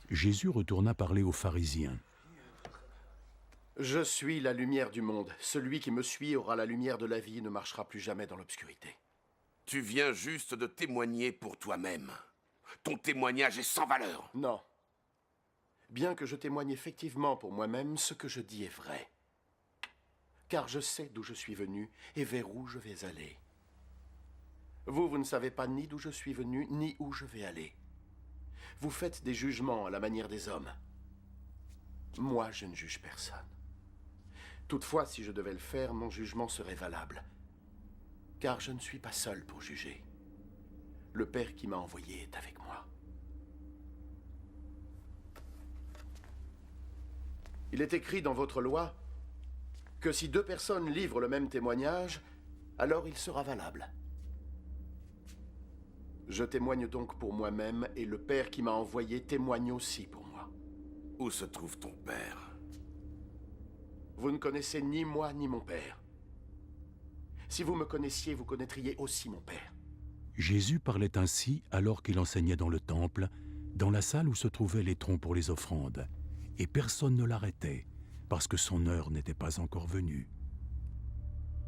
Jésus retourna parler aux pharisiens. Je suis la lumière du monde. Celui qui me suit aura la lumière de la vie et ne marchera plus jamais dans l'obscurité. Tu viens juste de témoigner pour toi-même. Ton témoignage est sans valeur. Non. Bien que je témoigne effectivement pour moi-même, ce que je dis est vrai. Car je sais d'où je suis venu et vers où je vais aller. Vous ne savez pas ni d'où je suis venu, ni où je vais aller. Vous faites des jugements à la manière des hommes. Moi, je ne juge personne. Toutefois, si je devais le faire, mon jugement serait valable. Car je ne suis pas seul pour juger. Le Père qui m'a envoyé est avec moi. Il est écrit dans votre loi que si deux personnes livrent le même témoignage, alors il sera valable. Je témoigne donc pour moi-même et le Père qui m'a envoyé témoigne aussi pour moi. Où se trouve ton père? Vous ne connaissez ni moi ni mon Père. Si vous me connaissiez, vous connaîtriez aussi mon Père. Jésus parlait ainsi alors qu'il enseignait dans le temple, dans la salle où se trouvaient les troncs pour les offrandes, et personne ne l'arrêtait, parce que son heure n'était pas encore venue.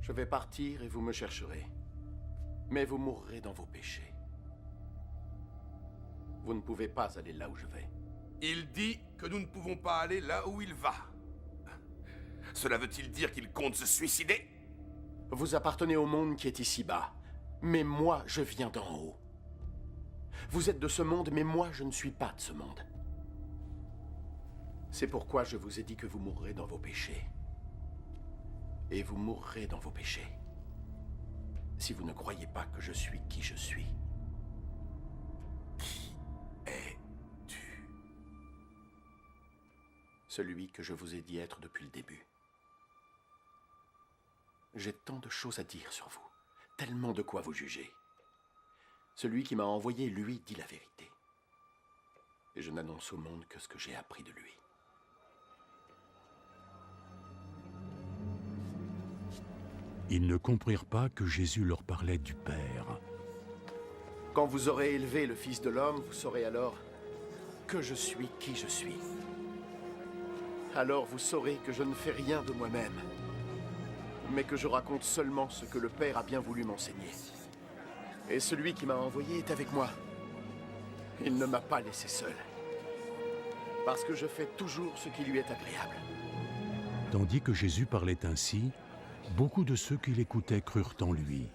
Je vais partir et vous me chercherez, mais vous mourrez dans vos péchés. Vous ne pouvez pas aller là où je vais. Il dit que nous ne pouvons pas aller là où il va. Cela veut-il dire qu'il compte se suicider? Vous appartenez au monde qui est ici-bas, mais moi, je viens d'en haut. Vous êtes de ce monde, mais moi, je ne suis pas de ce monde. C'est pourquoi je vous ai dit que vous mourrez dans vos péchés. Et vous mourrez dans vos péchés. Si vous ne croyez pas que je suis qui je suis. Qui es-tu? Celui que je vous ai dit être depuis le début. J'ai tant de choses à dire sur vous, tellement de quoi vous juger. Celui qui m'a envoyé, lui, dit la vérité. Et je n'annonce au monde que ce que j'ai appris de lui. Ils ne comprirent pas que Jésus leur parlait du Père. Quand vous aurez élevé le Fils de l'homme, vous saurez alors que je suis qui je suis. Alors vous saurez que je ne fais rien de moi-même, mais que je raconte seulement ce que le Père a bien voulu m'enseigner. Et celui qui m'a envoyé est avec moi. Il ne m'a pas laissé seul, parce que je fais toujours ce qui lui est agréable. Tandis que Jésus parlait ainsi, beaucoup de ceux qui l'écoutaient crurent en lui.